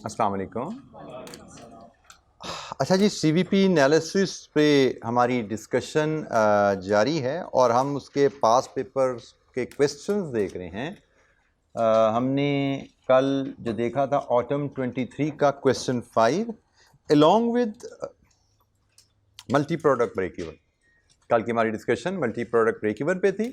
अस्सलाम वालेकुम। अच्छा जी, सीवीपी एनालिसिस पे हमारी डिस्कशन जारी है और हम उसके पास पेपर्स के क्वेश्चंस देख रहे हैं। हमने कल जो देखा था ऑटम 23 का question 5 along with multi product break even. कल की हमारी discussion multi product break even पे थी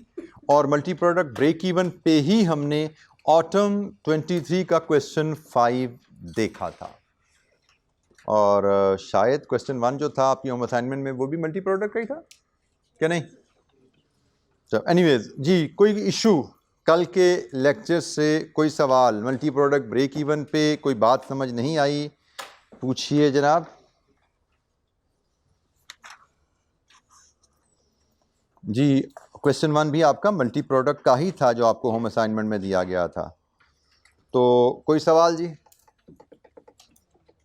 और मल्टी प्रोडक्ट ब्रेक इवन पे ही हमने ऑटम 23 का क्वेश्चन 5 देखा था। और शायद क्वेश्चन 1 जो था आपकी होम असाइनमेंट में वो भी मल्टी प्रोडक्ट का ही था क्या? नहीं। तो एनीवेज जी, कोई इशू कल के लेक्चर से, कोई सवाल मल्टी प्रोडक्ट ब्रेक इवन पे कोई बात समझ नहीं आई, पूछिए जनाब। जी, क्वेश्चन 1 भी आपका मल्टी प्रोडक्ट का ही था जो आपको होम असाइनमेंट में दिया गया था। तो कोई सवाल जी?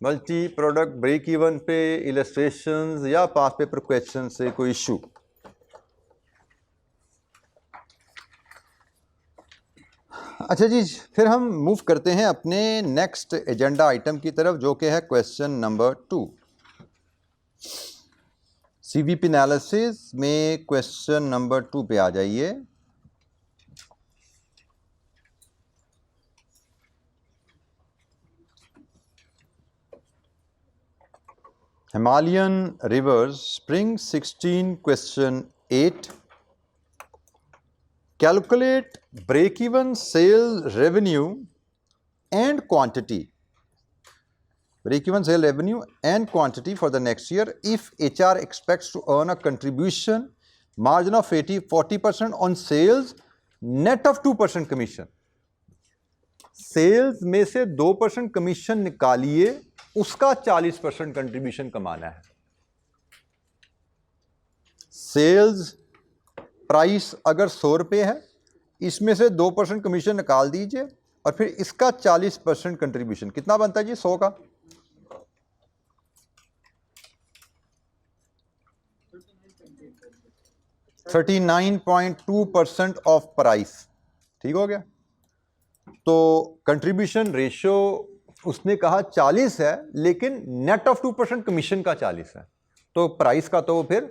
मल्टी प्रोडक्ट ब्रेक इवन पे इलस्ट्रेशंस या पास पेपर क्वेश्चन से कोई इशू? अच्छा जी, फिर हम मूव करते हैं अपने नेक्स्ट एजेंडा आइटम की तरफ, जो कि है क्वेश्चन नंबर 2। सीवीपी एनालिसिस में क्वेश्चन नंबर 2 पे आ जाइए। Himalayan rivers spring 16 question 8। Calculate break even sale revenue and quantity, break-even sale revenue and quantity for the next year if HR expects to earn a contribution margin of 40% on sales net of 2% commission। Sales में से 2% commission निकालिए, उसका 40% contribution कमाना है। Sales price अगर 100 रुपये है, इसमें से 2% कमीशन निकाल दीजिए और फिर इसका 40% कंट्रीब्यूशन कितना बनता है जी? 100 का 39.2% ऑफ प्राइस। ठीक हो गया? तो कंट्रीब्यूशन रेशियो उसने कहा 40 है, लेकिन नेट ऑफ 2% कमीशन का 40 है, तो प्राइस का तो फिर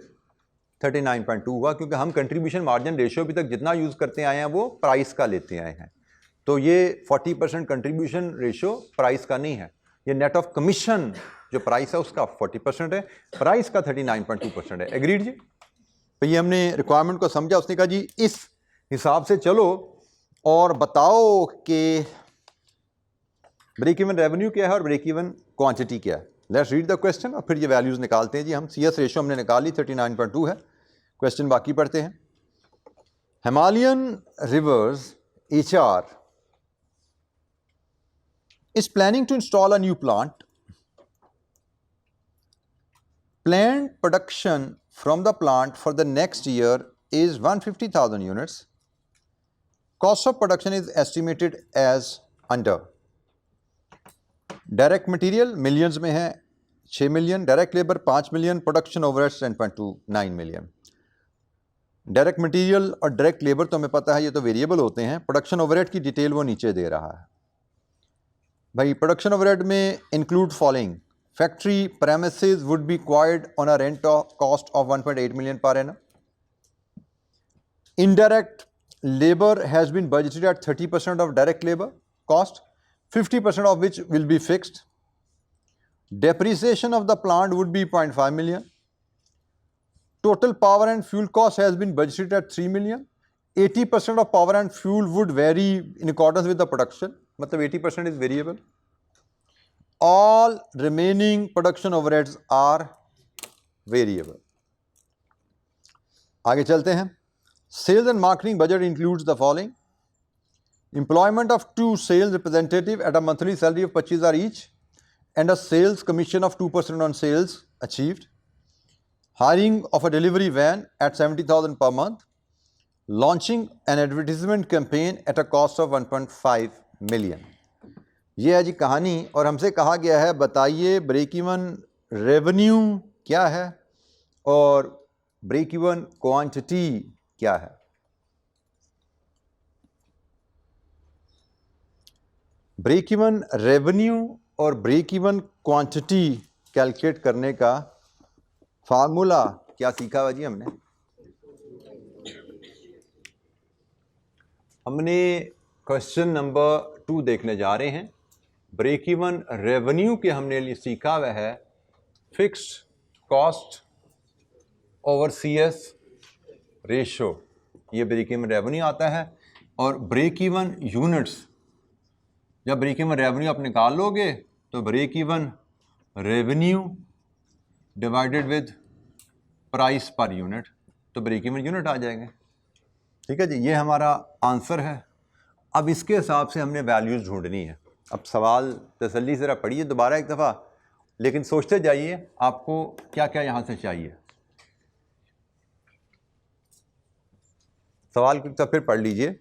39.2 हुआ, क्योंकि हम कंट्रीब्यूशन मार्जिन रेशियो अभी तक जितना यूज करते आए हैं वो प्राइस का लेते आए हैं। तो ये 40% कंट्रीब्यूशन रेशियो प्राइस का नहीं है, ये नेट ऑफ कमीशन जो प्राइस है उसका 40% है, प्राइस का 39.2% है। एग्रीड जी? तो ये हमने रिक्वायरमेंट को समझा। उसने कहा जी इस हिसाब से चलो और बताओ कि ब्रेक इवन रेवेन्यू क्या है और ब्रेक इवन क्वांटिटी क्या है। लेट्स रीड द क्वेश्चन और फिर ये वैल्यूज निकालते हैं जी। हम CS रेशियो हमने निकाली 39.2 है। क्वेश्चन बाकी पढ़ते हैं। Himalayan reverse HR is planning to install a new plant. Planned production from the plant for the next year is 150,000 units. Cost of production is estimated as under. Direct material millions में है 6 million, direct labor 5 million, production overheads 10.29 million. Direct material और direct labour तो हमें पता है ये तो variable होते हैं। प्रोडक्शन ओवरहेड की डिटेल वो नीचे दे रहा है भाई। प्रोडक्शन ओवरहेड में include following: factory premises would be acquired on a rent cost of 1.8 million per annum. Indirect labor has been budgeted at 30% of direct labor cost, 50% of which will be fixed. Depreciation of the plant would be 0.5 million. Total power and fuel cost has been budgeted at 3 million. 80% of power and fuel would vary in accordance with the production, मतलब 80% is variable. All remaining production overheads are variable. आगे चलते हैं। Sales and marketing budget includes the following: employment of 2 sales representatives at a monthly salary of 25,000 each and a sales commission of 2% on sales achieved. Hiring of a delivery van at 70,000 per month. Launching an advertisement campaign at a cost of 1.5 million. ये है जी कहानी। और हमसे कहा गया है बताइए break even revenue क्या है और ब्रेक इवन क्वांटिटी क्या है। ब्रेक इवन रेवेन्यू और ब्रेक इवन क्वांटिटी कैलकुलेट करने का फार्मूला क्या सीखा हुआ जी हमने क्वेश्चन नंबर 2 देखने जा रहे हैं। ब्रेक इवन रेवेन्यू के हमने लिए सीखा हुआ है fixed cost over CS ratio, ये ब्रेक इवन रेवेन्यू आता है। और ब्रेक इवन यूनिट्स, जब ब्रेक इवन रेवेन्यू आप निकाल लोगे तो break even revenue divided with price per unit, तो ब्रेक इवन यूनिट आ जाएंगे। ठीक है जी, ये हमारा आंसर है। अब इसके हिसाब से हमने वैल्यूज़ ढूंढनी है। अब सवाल तसल्ली से ज़रा पढ़िए दोबारा एक दफ़ा, लेकिन सोचते जाइए आपको क्या क्या यहाँ से चाहिए। सवाल को फिर पढ़ लीजिए।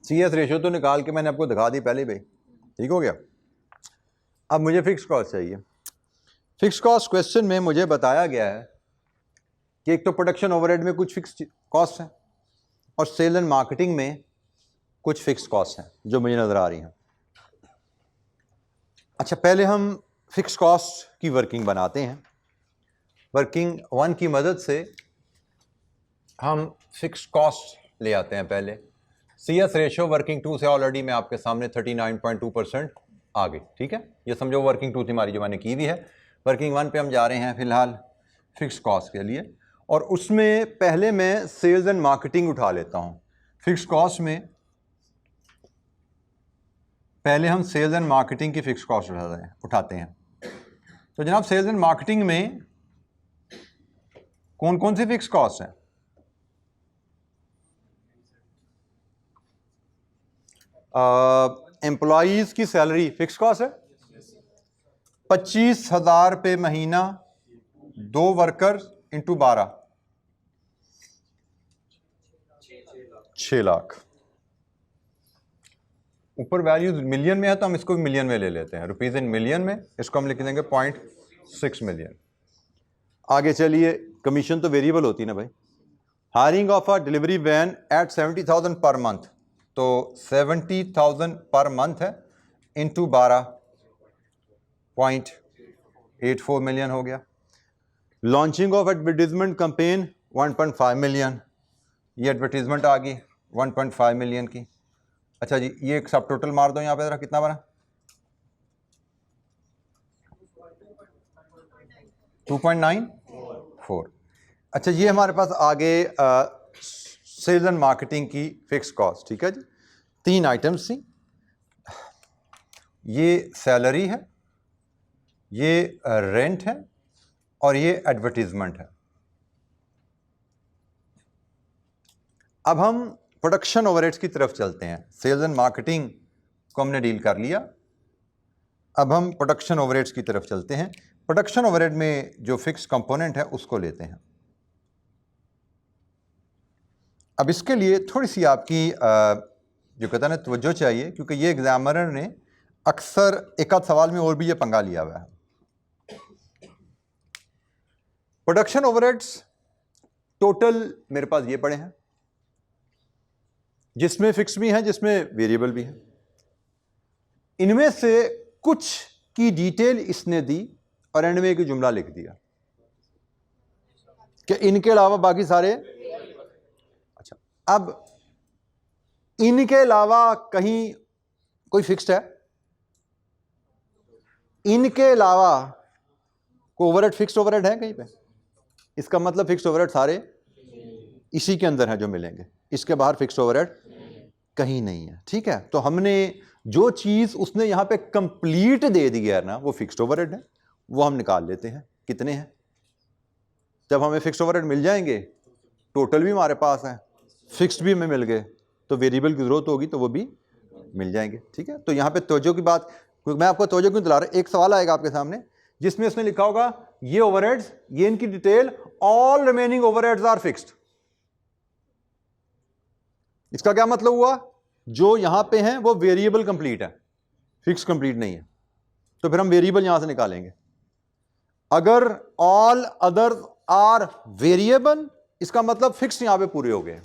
CS रेशो तो निकाल के मैंने आपको दिखा दी पहले भाई, ठीक हो गया। अब मुझे फिक्स कॉस्ट चाहिए। फिक्स कॉस्ट क्वेश्चन में मुझे बताया गया है कि एक तो प्रोडक्शन ओवरहेड में कुछ फिक्स कॉस्ट हैं और सेल एंड मार्केटिंग में कुछ फिक्स कॉस्ट हैं जो मुझे नज़र आ रही हैं। अच्छा, पहले हम फिक्स कॉस्ट की वर्किंग बनाते हैं। वर्किंग 1 की मदद से हम फिक्स कॉस्ट ले आते हैं। पहले CS रेशो वर्किंग 2 से ऑलरेडी मैं आपके सामने 39.2% आ गई। ठीक है, ये समझो वर्किंग 2 थी हमारी जो मैंने की हुई है। वर्किंग 1 पे हम जा रहे हैं फिलहाल फिक्स कॉस्ट के लिए, और उसमें पहले मैं सेल्स एंड मार्केटिंग उठा लेता हूँ। फिक्स कॉस्ट में पहले हम सेल्स एंड मार्केटिंग की फिक्स कॉस्ट उठाते हैं। तो जनाब सेल्स एंड मार्केटिंग में कौन कौन सी फिक्स कॉस्ट हैं? एम्प्लॉयज़ की सैलरी फिक्स कॉस्ट है, 25,000 रुपये महीना, 2 वर्कर इंटू 12, 6 लाख। ऊपर वैल्यूज मिलियन में है तो हम इसको भी मिलियन में ले लेते हैं, रुपीज़ इन मिलियन में, इसको हम लिख देंगे 0.6 मिलियन। आगे चलिए, कमीशन तो वेरिएबल होती है ना भाई। Hiring of a delivery van at 70,000 per month, तो 70,000 पर मंथ है इंटू 12.84 मिलियन हो गया। Launching of advertisement campaign 1.5 million, ये एडवर्टीजमेंट आ गई 1.5 मिलियन की। अच्छा जी, ये एक सब टोटल मार दो यहाँ पे, जरा कितना बना? 2.94। अच्छा, ये हमारे पास आगे सेल्स एंड मार्केटिंग की फिक्स कॉस्ट। ठीक है जी, 3 आइटम्स थी। ये सैलरी है, ये रेंट है, और ये एडवर्टीजमेंट है। अब हम प्रोडक्शन ओवरहेड्स की तरफ चलते हैं। सेल्स एंड मार्केटिंग को हमने डील कर लिया। अब हम प्रोडक्शन ओवरहेड्स की तरफ चलते हैं। प्रोडक्शन ओवरहेड में जो फिक्स कंपोनेंट है उसको लेते हैं। अब इसके लिए थोड़ी सी आपकी जो कहता है ना तवज्जो चाहिए, क्योंकि ये एग्जामिनर ने अक्सर एक आध सवाल में और भी ये पंगा लिया हुआ है। प्रोडक्शन ओवरहेड्स टोटल मेरे पास ये पड़े हैं, जिसमें फिक्स भी हैं, जिसमें वेरिएबल भी है। इनमें से कुछ की डिटेल इसने दी और एंड में एक जुमला लिख दिया कि इनके अलावा बाकी सारे। अच्छा, अब इनके अलावा कहीं कोई फिक्स्ड है? इनके अलावा कोई ओवरहेड फिक्स्ड ओवरहेड है कहीं पे? इसका मतलब फिक्स्ड ओवरहेड सारे इसी के अंदर है जो मिलेंगे, इसके बाहर फिक्स्ड ओवरहेड कहीं नहीं है। ठीक है, तो हमने जो चीज उसने यहां पे कंप्लीट दे दी है ना, वो फिक्स्ड ओवरहेड है, वो हम निकाल लेते हैं कितने हैं। जब हमें फिक्स्ड ओवरहेड मिल जाएंगे, टोटल भी हमारे पास है, फिक्स्ड भी हमें मिल गए, तो वेरिएबल की जरूरत होगी तो वो भी मिल जाएंगे। ठीक है, तो यहां पे तवज्जो की बात, मैं आपको तवज्जो क्यों दिला रहा, एक सवाल आएगा आपके सामने जिसमें उसने लिखा होगा ये ओवरहेड्स, ये इनकी detail, all remaining overheads are fixed. इसका क्या मतलब हुआ? जो यहां पे हैं वो वेरिएबल कंप्लीट है, फिक्स कंप्लीट नहीं है, तो फिर हम वेरिएबल यहां से निकालेंगे। अगर ऑल अदर आर वेरिएबल, इसका मतलब फिक्स यहां पे पूरे हो गए।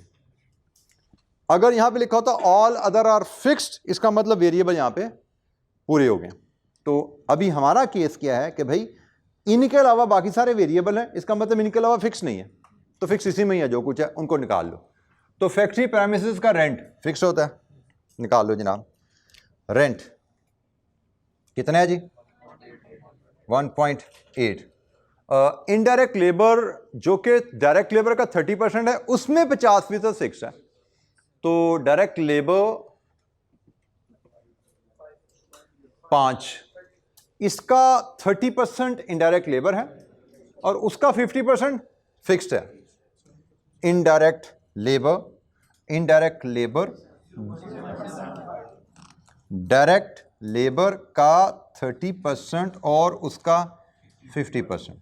अगर यहां पे लिखा होता ऑल अदर आर फिक्स्ड, इसका मतलब वेरिएबल यहां पे पूरे हो गए। तो अभी हमारा केस क्या है कि भाई इनके अलावा बाकी सारे वेरिएबल हैं, इसका मतलब इनके अलावा फिक्स नहीं है, तो फिक्स इसी में ही है, जो कुछ है उनको निकाल लो। तो फैक्ट्री प्रेमिसेस का रेंट फिक्स होता है, निकाल लो जनाब। रेंट कितना है जी? 1.8। इनडायरेक्ट लेबर जो कि डायरेक्ट लेबर का 30% है, उसमें 50% फिक्स है। तो डायरेक्ट लेबर 5, इसका 30% इनडायरेक्ट लेबर है और उसका 50% फिक्स्ड है। Indirect labour, indirect labour, direct labour का 30% और उसका 50%,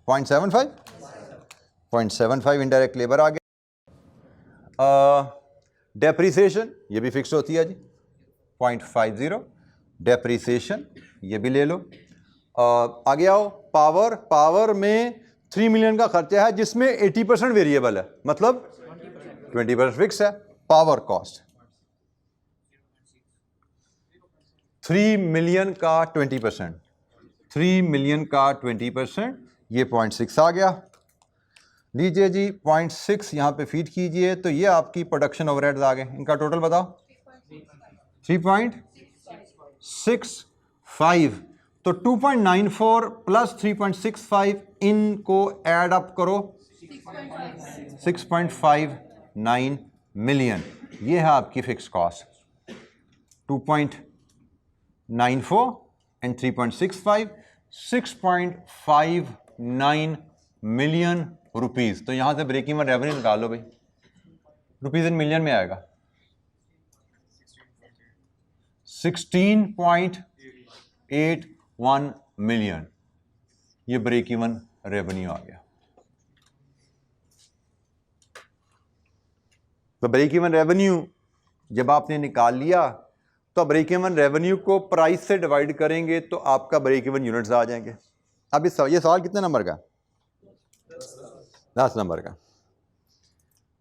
0.75 इनडायरेक्ट लेबर आ गया। डेप्रीसिएशन ये भी फिक्स होती है जी, 0.50 डेप्रीसिएशन, ये भी ले लो। आगे आओ, पावर, पावर में 3 मिलियन का खर्चा है जिसमें 80% वेरिएबल है, मतलब 20% फिक्स है। पावर कॉस्ट 3 मिलियन का 20%, 3 मिलियन का 20%, ये 0.6 आ गया। लीजिए जी 0.6 यहां पे फीड कीजिए, तो ये आपकी प्रोडक्शन ओवरहेड्स आ गए। इनका टोटल बताओ, 3.65। तो 2.94 प्लस 3.65, इनको ऐड अप करो, 6.59 मिलियन। ये है आपकी fix cost. 2.94 and 3.65, 6.59 million rupees. तो यहां से ब्रेक इवन रेवेन्यू निकाल लो भाई, रुपीज इन मिलियन में आएगा 16.81 मिलियन। ये ब्रेक इवन रेवेन्यू आ गया। तो ब्रेक इवन रेवेन्यू जब आपने निकाल लिया, तो ब्रेक इवन रेवेन्यू को प्राइस से डिवाइड करेंगे तो आपका ब्रेक इवन यूनिट्स आ जाएंगे। अब ये सवाल कितने नंबर का? 10 नंबर का।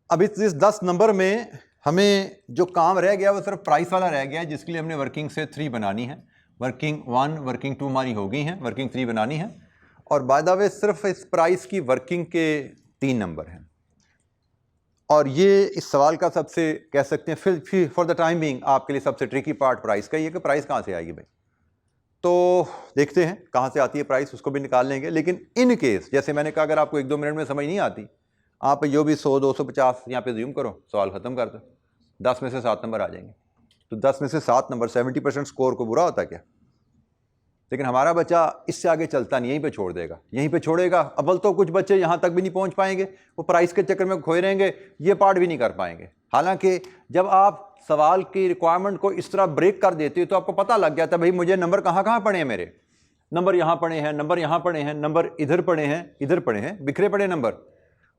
अब इस 10 नंबर में हमें जो काम रह गया वो सिर्फ प्राइस वाला रह गया है, जिसके लिए हमने वर्किंग से 3 बनानी है। वर्किंग 1, वर्किंग 2 हमारी हो गई हैं, वर्किंग 3 बनानी है। और बाय द वे सिर्फ इस प्राइस की वर्किंग के 3 नंबर हैं। और ये इस सवाल का सबसे कह सकते हैं फिर फॉर द टाइम बीइंग आपके लिए सबसे ट्रिकी पार्ट प्राइस का ही है कि प्राइस कहाँ से आएगी भाई। तो देखते हैं कहाँ से आती है प्राइस, उसको भी निकाल लेंगे। लेकिन इन केस जैसे मैंने कहा, अगर आपको 1-2 मिनट में समझ नहीं आती, आप जो भी 100, 250 यहाँ पे ज़ूम करो, सवाल ख़त्म कर दो, 10 में से 7 नंबर आ जाएंगे। तो 10 में से 7 नंबर, 70% स्कोर को बुरा होता क्या? लेकिन हमारा बच्चा इससे आगे चलता नहीं, यहीं पे छोड़ देगा, यहीं पे छोड़ेगा। अव्वल तो कुछ बच्चे यहाँ तक भी नहीं पहुँच पाएंगे, वो प्राइस के चक्कर में खोए रहेंगे, ये पार्ट भी नहीं कर पाएंगे। हालांकि जब आप सवाल की रिक्वायरमेंट को इस तरह ब्रेक कर देते हो तो आपको पता लग जाता है भाई मुझे नंबर कहाँ कहाँ पड़े हैं मेरे। नंबर यहाँ पड़े हैं, नंबर यहाँ पड़े हैं, नंबर इधर पड़े हैं, इधर पड़े हैं, बिखरे पड़े नंबर।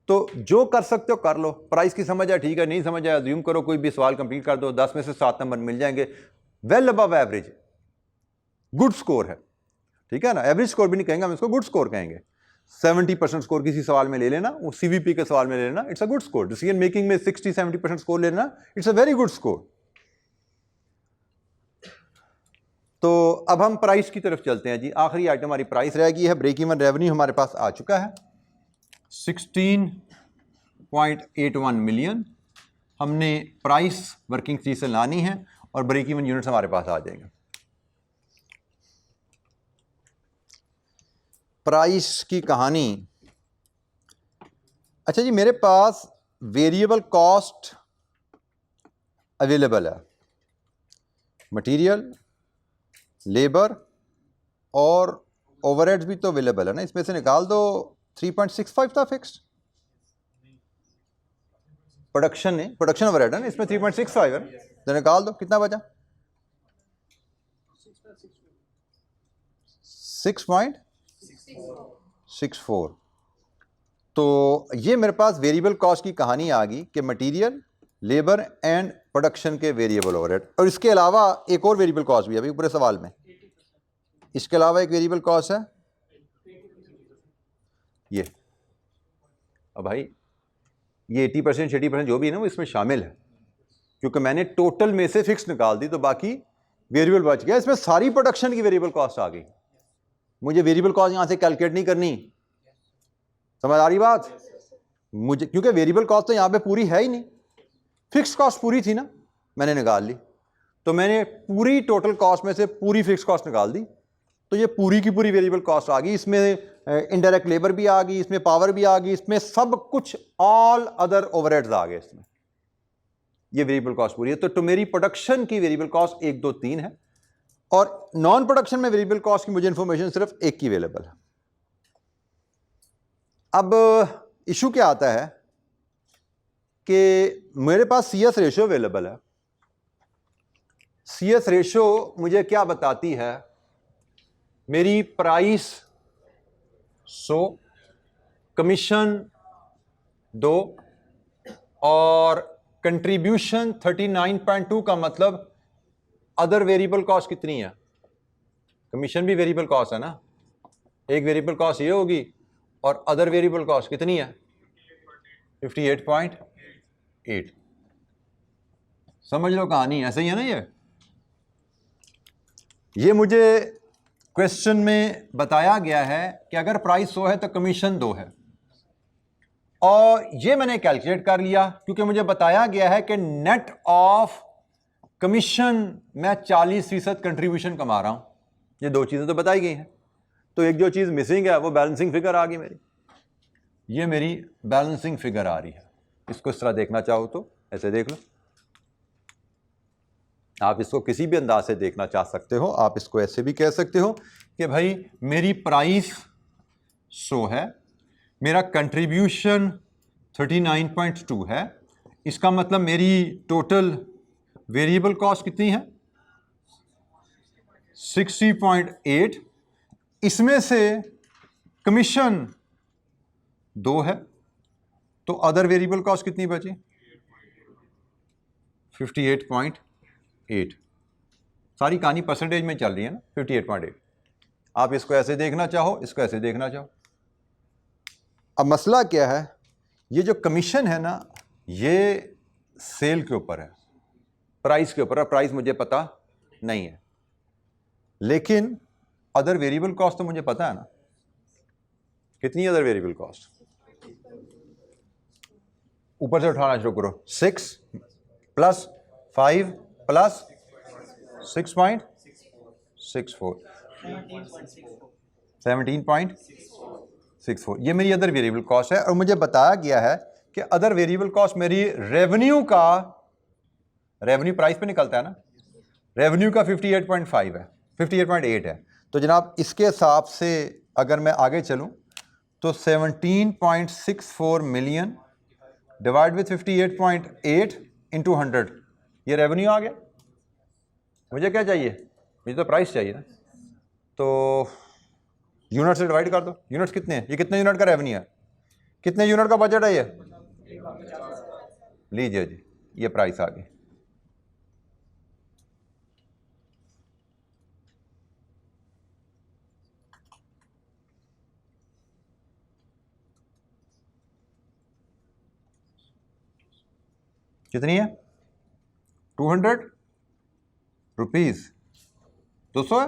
तो जो कर सकते हो कर लो। प्राइस की समझ है, ठीक है, नहीं समझ है अज्यूम करो, कोई भी सवाल कंप्लीट कर दो, 10 में से 7 नंबर मिल जाएंगे, well above average, good score है, ठीक है ना। एवरेज स्कोर भी नहीं कहेंगे हम इसको, गुड स्कोर कहेंगे। 70% स्कोर किसी सवाल में ले लेना, वो सीवीपी के सवाल में ले लेना, it's a good score. Decision making में 60-70% स्कोर ले लेना, it's a very good score. तो अब हम प्राइस की तरफ चलते हैं जी। आखिरी आइटम हमारी प्राइस रह गई है। ब्रेक इवन रेवेन्यू हमारे पास आ चुका है 16.81 मिलियन। हमने प्राइस वर्किंग चीज से लानी है और ब्रेक इवन यूनिट्स हमारे पास आ जाएंगे। प्राइस की कहानी, अच्छा जी, मेरे पास वेरिएबल कॉस्ट अवेलेबल है, मटेरियल, लेबर और ओवरहेड्स भी तो अवेलेबल है ना। इसमें से निकाल दो। 3.65 था फिक्स्ड, प्रोडक्शन ओवरहेड है ना, इसमें 3.65 है, तो निकाल दो, कितना बचा? 6.64। तो ये मेरे पास वेरिएबल कॉस्ट की कहानी आ गई कि मटेरियल, लेबर एंड प्रोडक्शन के वेरिएबल ओवरहेड। और इसके अलावा एक और वेरिएबल कॉस्ट भी है अभी पूरे सवाल में। इसके अलावा एक वेरिएबल कॉस्ट है ये। अब भाई ये 80% 60% जो भी है ना वो इसमें शामिल है, क्योंकि मैंने टोटल में से फिक्स निकाल दी तो बाकी वेरिएबल बच गया। इसमें सारी प्रोडक्शन की वेरिएबल कॉस्ट आ गई। मुझे वेरिएबल कॉस्ट यहां से कैलकुलेट नहीं करनी, समझ आ रही बात मुझे, क्योंकि वेरिएबल कॉस्ट तो यहां पे पूरी है ही नहीं, फिक्स कॉस्ट पूरी थी ना, मैंने निकाल ली। तो मैंने पूरी टोटल कॉस्ट में से पूरी फिक्स कॉस्ट निकाल दी, तो ये पूरी की पूरी वेरिएबल कॉस्ट आ गई। इसमें इनडायरेक्ट लेबर भी आ गई, इसमें पावर भी आ गई, इसमें सब कुछ, ऑल अदर ओवरहेड्स आ गए इसमें। ये वेरिएबल कॉस्ट पूरी है। तो मेरी प्रोडक्शन की वेरिएबल कॉस्ट 1 2 3 है, और नॉन प्रोडक्शन में वेरिएबल कॉस्ट की मुझे इंफॉर्मेशन सिर्फ एक की अवेलेबल है। अब इशू क्या आता है कि मेरे पास सीएस रेशियो अवेलेबल है। सीएस रेशियो मुझे क्या बताती है? मेरी प्राइस 100, कमीशन 2 और कंट्रीब्यूशन 39.2 का मतलब अदर वेरिएबल कॉस्ट कितनी है? कमीशन भी वेरिएबल कॉस्ट है ना, एक वेरिएबल कॉस्ट ये होगी और अदर वेरिएबल कॉस्ट कितनी है? 58.8। समझ लो कहानी ऐसे ही है ना। ये मुझे क्वेश्चन में बताया गया है कि अगर प्राइस 100 है तो कमीशन 2 है, और ये मैंने कैलकुलेट कर लिया क्योंकि मुझे बताया गया है कि नेट ऑफ कमीशन मैं 40% कंट्रीब्यूशन कमा रहा हूं। ये दो चीजें तो बताई गई हैं, तो एक जो चीज मिसिंग है वो बैलेंसिंग फिगर आ गई मेरी। ये मेरी बैलेंसिंग फिगर आ रही है। इसको इस तरह देखना चाहो तो ऐसे देख लो, आप इसको किसी भी अंदाज से देखना चाह सकते हो। आप इसको ऐसे भी कह सकते हो कि भाई मेरी प्राइस 100 है, मेरा कंट्रीब्यूशन 39.2 है, इसका मतलब मेरी टोटल वेरिएबल कॉस्ट कितनी है? 60.8। इसमें से कमीशन 2 है, तो अदर वेरिएबल कॉस्ट कितनी बची? 58.8। सारी कहानी परसेंटेज में चल रही है ना, 58.8। आप इसको ऐसे देखना चाहो, इसको ऐसे देखना चाहो। अब मसला क्या है? ये जो कमीशन है ना, ये सेल के ऊपर है, प्राइस के ऊपर है। प्राइस मुझे पता नहीं है, लेकिन अदर वेरिएबल कॉस्ट तो मुझे पता है ना। कितनी अदर वेरिएबल कॉस्ट? ऊपर से उठाना शुरू करो। 6 + 5 + 6.64 17.64। ये मेरी अदर वेरिएबल कॉस्ट है, और मुझे बताया गया है कि अदर वेरिएबल कॉस्ट मेरी रेवेन्यू प्राइस पे निकलता है ना, रेवेन्यू का 58.5 है, 58.8 है। तो जनाब इसके हिसाब से अगर मैं आगे चलूं तो 17.64 मिलियन डिवाइड विथ 58.8 इंटू 100, ये रेवेन्यू आ गया। मुझे क्या चाहिए? मुझे तो प्राइस चाहिए ना। तो यूनिट से डिवाइड कर दो। यूनिट्स कितने हैं? ये कितने यूनिट का रेवेन्यू है? कितने यूनिट का बजट है ये? लीजिए जी, ये प्राइस आ गई। कितनी है? 200 रुपीज। 200 है,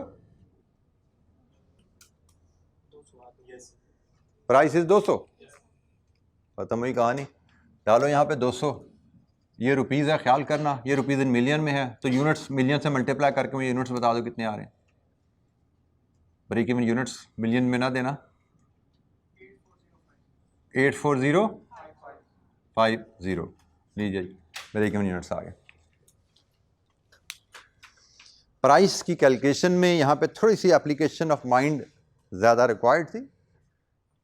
प्राइस इज 200। खत्म हुई कहानी। डालो यहाँ पे 200, ये रुपीज़ है, ख्याल करना ये रुपीज़ इन मिलियन में है, तो यूनिट्स मिलियन से मल्टीप्लाई करके मुझे यूनिट्स बता दो कितने आ रहे हैं। ब्रेक इवन यूनिट्स मिलियन में ना देना। 84050। लीजिए ब्रेक इवन यूनिट्स आ गए। प्राइस की कैलकुलेशन में यहाँ पे थोड़ी सी एप्लीकेशन ऑफ माइंड ज़्यादा रिक्वायर्ड थी,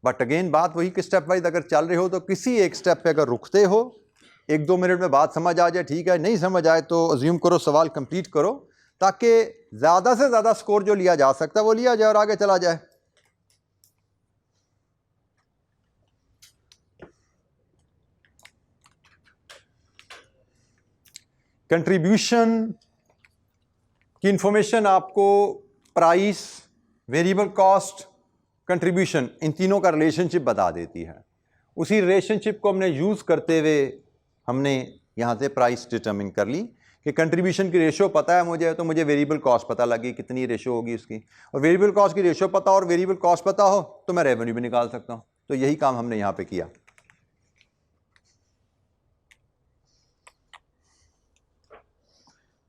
बट अगेन बात वही कि स्टेप वाइज अगर चल रहे हो तो किसी एक स्टेप पे अगर रुकते हो, 1-2 मिनट में बात समझ आ जाए ठीक है, नहीं समझ आए तो अज्यूम करो, सवाल कंप्लीट करो, ताकि ज़्यादा से ज़्यादा स्कोर जो लिया जा सकता है वो लिया जाए और आगे चला जाए। कंट्रीब्यूशन की इंफॉर्मेशन आपको प्राइस, वेरिएबल कॉस्ट, कंट्रीब्यूशन, इन तीनों का रिलेशनशिप बता देती है। उसी रिलेशनशिप को हमने यूज़ करते हुए हमने यहाँ से प्राइस डिटरमिन कर ली कि कंट्रीब्यूशन की रेशो पता है मुझे, तो मुझे वेरिएबल कॉस्ट पता लगी कितनी रेशो होगी उसकी, और वेरिएबल कॉस्ट की रेशो पता और वेरिएबल कॉस्ट पता हो तो मैं रेवेन्यू भी निकाल सकता हूँ। तो यही काम हमने यहाँ पे किया।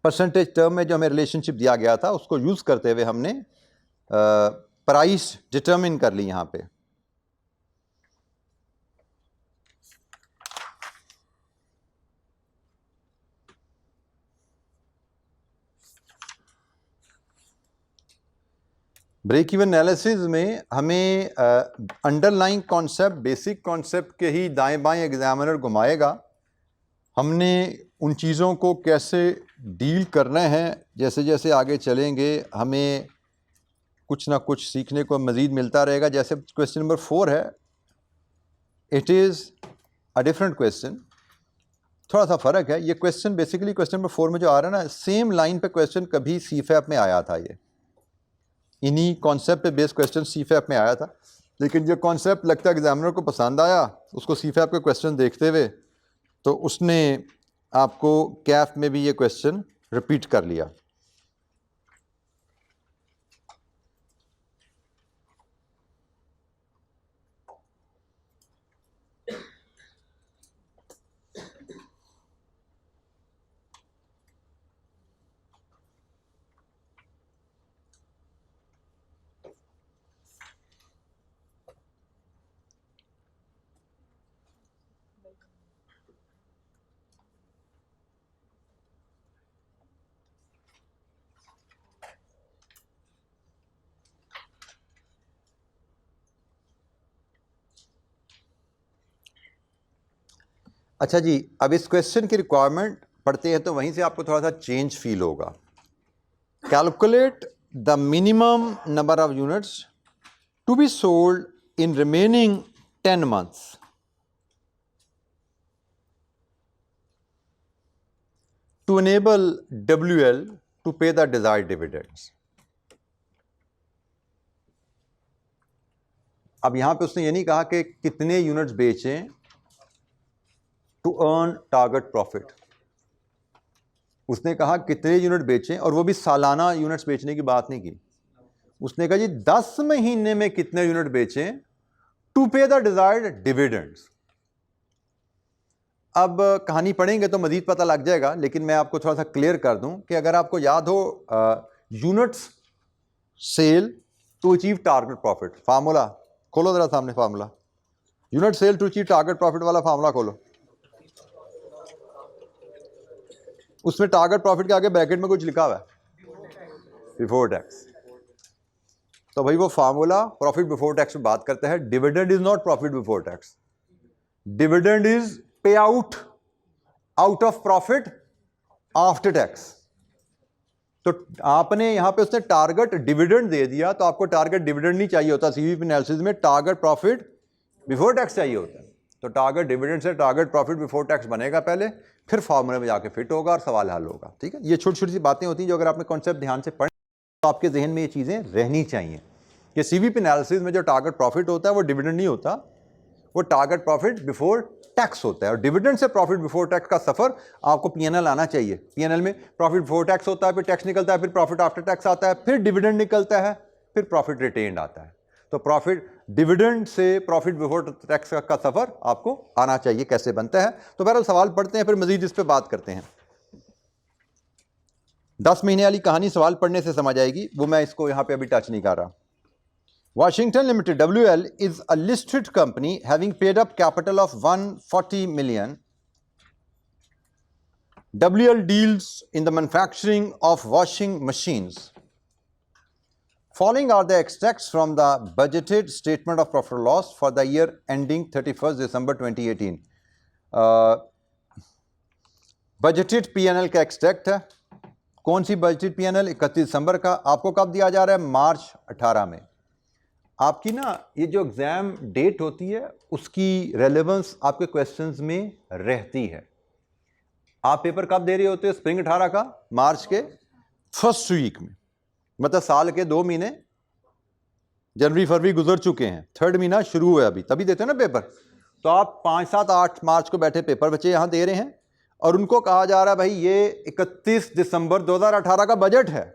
परसेंटेज टर्म में जो हमें रिलेशनशिप दिया गया था उसको यूज़ करते हुए हमने प्राइस डिटरमिन कर ली यहाँ पे। ब्रेक इवन एनालिसिस में हमें अंडरलाइंग कॉन्सेप्ट, बेसिक कॉन्सेप्ट के ही दाएं बाएं एग्जामिनर घुमाएगा। हमने उन चीज़ों को कैसे डील करना है, जैसे जैसे आगे चलेंगे हमें कुछ ना कुछ सीखने को मज़ीद मिलता रहेगा। जैसे क्वेश्चन नंबर 4 है, it is a different question, थोड़ा सा फ़र्क है। ये क्वेश्चन बेसिकली क्वेश्चन नंबर 4 में जो आ रहा है ना, सेम लाइन पे क्वेश्चन कभी CFAP में आया था, ये इन्हीं कॉन्सेप्ट पे बेस्ड क्वेश्चन CFAP में आया था, लेकिन जो कॉन्सेप्ट लगता है एग्जामिनर को पसंद आया उसको CFAP के क्वेश्चन देखते हुए, तो उसने आपको कैफ में भी ये क्वेश्चन रिपीट कर लिया। अच्छा जी, अब इस क्वेश्चन की रिक्वायरमेंट पढ़ते हैं तो वहीं से आपको थोड़ा सा चेंज फील होगा। Calculate the minimum number of units to be sold in remaining 10 months to enable WL to pay the desired dividends। अब यहां पे उसने ये नहीं कहा कि कितने यूनिट्स बेचें टू अर्न टारगेट प्रॉफिट, उसने कहा कितने यूनिट बेचें, और वो भी सालाना यूनिट्स बेचने की बात नहीं की। उसने कहा जी 10 महीने में कितने यूनिट बेचें टू पे द डिजायर्ड डिविडेंड्स। अब कहानी पढ़ेंगे तो मजीद पता लग जाएगा, लेकिन मैं आपको थोड़ा सा क्लियर कर दूं कि अगर आपको याद हो units sale to achieve target profit, formula खोलो जरा सामने, formula unit sale to achieve target profit वाला फार्मूला खोलो। उसमें टारगेट प्रॉफिट के आगे ब्रैकेट में कुछ लिखा हुआ है, बिफोर टैक्स। तो भाई वो फार्मूला प्रॉफिट बिफोर टैक्स में बात करता है। Dividend is not profit before tax, dividend is पे out of profit after tax. तो आपने यहां पे उसने टारगेट डिविडेंड दे दिया, तो आपको टारगेट डिविडेंड नहीं चाहिए होता, सीवीपी एनालिसिस में टारगेट प्रॉफिट बिफोर टैक्स चाहिए होता है। तो टारगेट डिविडेंड से टारगेट प्रॉफिट बिफोर टैक्स बनेगा पहले, फिर फॉर्मूले में जाके फिट होगा और सवाल हल होगा। ठीक है, ये छोटी छोटी सी बातें होती हैं जो अगर आपने कॉन्सेप्ट ध्यान से पढ़े तो आपके जहन में ये चीज़ें रहनी चाहिए कि सीवीपी एनालिसिस में जो टारगेट प्रॉफिट होता है वो डिविडेंड नहीं होता, वो टारगेट प्रॉफिट बिफोर टैक्स होता है। और डिविडेंड से प्रॉफिट बिफोर टैक्स का सफर आपको पीएनएल आना चाहिए। पीएनएल में प्रॉफिट बिफोर टैक्स होता है, फिर टैक्स निकलता है, फिर प्रॉफिट आफ्टर टैक्स आता है, फिर डिविडेंड निकलता है, फिर प्रॉफिट रिटेन्ड आता है। तो प्रॉफिट डिविडेंड से प्रॉफिट बिफोर टैक्स का सफर आपको आना चाहिए, कैसे बनता है। तो बहरहाल सवाल पढ़ते हैं, फिर मजीद इस पर बात करते हैं। 10 महीने वाली कहानी सवाल पढ़ने से समझ आएगी, वो मैं इसको यहां पे अभी टच नहीं कर रहा। Washington Limited WL is a listed company having paid up capital of 140 million. WL deals in the manufacturing of washing machines. Following are the extracts from the budgeted statement of profit or loss for the year ending 31st December 2018. Budgeted PNL का extract है। कौन सी budgeted PNL? 31 दिसंबर का। आपको कब दिया जा रहा है? मार्च 18 में। आपकी ना ये जो एग्जाम डेट होती है उसकी रेलेवेंस आपके क्वेश्चंस में रहती है। आप पेपर कब दे रहे होते हो? स्प्रिंग 18 का, मार्च के फर्स्ट वीक में, मतलब साल के 2 महीने, जनवरी फरवरी गुजर चुके हैं, थर्ड महीना शुरू हुआ अभी, तभी देते हैं ना पेपर। तो आप 5, 7, 8 मार्च को बैठे पेपर बच्चे यहां दे रहे हैं और उनको कहा जा रहा है भाई ये 31 दिसंबर 2018 का बजट है,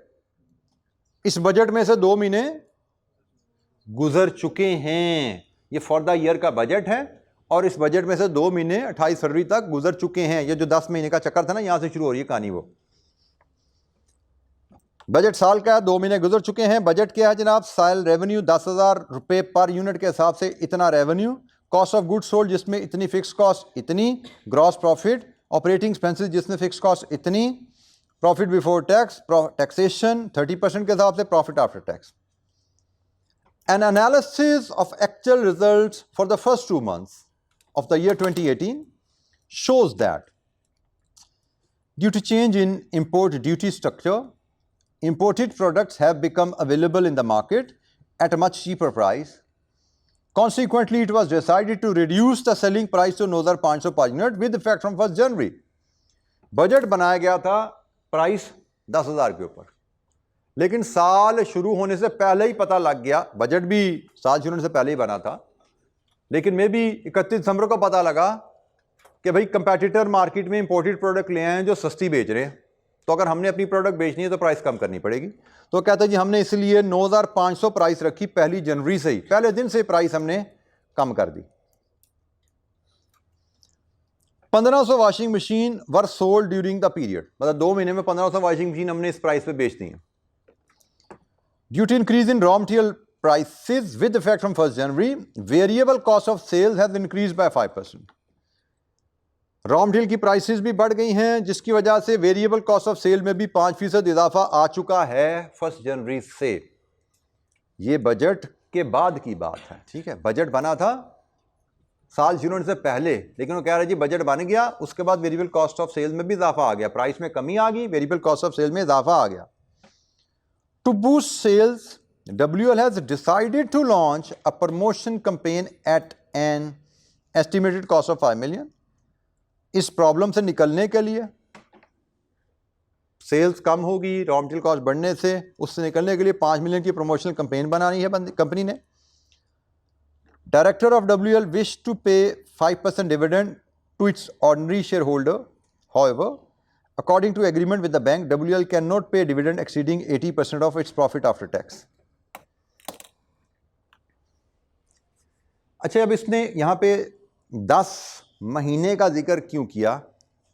इस बजट में से 2 महीने गुजर चुके हैं, ये फॉर द ईयर का बजट है और इस बजट में से 2 महीने 28 फरवरी तक गुजर चुके हैं। ये जो 10 महीने का चक्कर था ना, यहां से शुरू हो रही है कहानी। वो बजट साल का है, 2 महीने गुजर चुके हैं। बजट क्या है जनाब? साल रेवेन्यू 10,000 रुपए पर यूनिट के हिसाब से इतना revenue, cost of goods sold जिसमें इतनी, फिक्स कॉस्ट इतनी, ग्रॉस प्रॉफिट, ऑपरेटिंग एक्सपेंसेस जिसमें फिक्स कॉस्ट इतनी, प्रॉफिट बिफोर टैक्स, टैक्सेशन 30% के हिसाब से, profit after tax. An analysis of actual results for the first 2 months of the year 2018 shows that due to change in import duty structure, imported products have become available in the market at a much cheaper price. Consequently, it was decided to reduce the selling price to 9,500 per unit with effect from 1st January. Budget बनाया गया था price 10,000 के ऊपर, लेकिन साल शुरू होने से पहले ही पता लग गया, बजट भी साल शुरू होने से पहले ही बना था, लेकिन मे भी 31 दिसंबर को पता लगा कि भाई कंपैटिटर मार्केट में इंपोर्टेड प्रोडक्ट ले आए हैं जो सस्ती बेच रहे हैं, तो अगर हमने अपनी प्रोडक्ट बेचनी है तो प्राइस कम करनी पड़ेगी। तो कहता है जी हमने इसलिए 9,500 प्राइस रखी, पहली जनवरी से ही, पहले दिन से प्राइस हमने कम कर दी। 1500 washing machine were sold during the period, मतलब 2 महीने में 1500 वॉशिंग मशीन हमने इस प्राइस पे बेच दी है। Due to increase in raw material prices with effect from 1st January, variable cost of sales has increased by 5%. Raw material की prices भी बढ़ गई हैं, जिसकी वजह से वेरिएबल कॉस्ट ऑफ सेल में भी 5% इजाफा आ चुका है 1 जनवरी से। ये बजट के बाद की बात है, ठीक है। बजट बना था साल शुरू होने से पहले, लेकिन वो कह रहे जी बजट बन गया, उसके बाद वेरिएबल कॉस्ट ऑफ सेल में भी इजाफा आ गया, प्राइस में कमी आ गई, वेरिएबल कॉस्ट ऑफ सेल में इजाफा आ गया। To boost sales, WL has decided to launch a promotion campaign at an estimated cost of 5 million. इस प्रॉब्लम से निकलने के लिए, सेल्स कम होगी रॉ मटेरियल कॉस्ट बढ़ने से, उससे निकलने के लिए 5 मिलियन की प्रमोशनल कैंपेन बनानी है कंपनी ने। Director of WL wish to pay 5% dividend to its ordinary share holder, however according to agreement with the bank, WL cannot pay dividend exceeding 80% of its profit after tax. अच्छा, अब इसने यहाँ पे 10 महीने का जिक्र क्यों किया?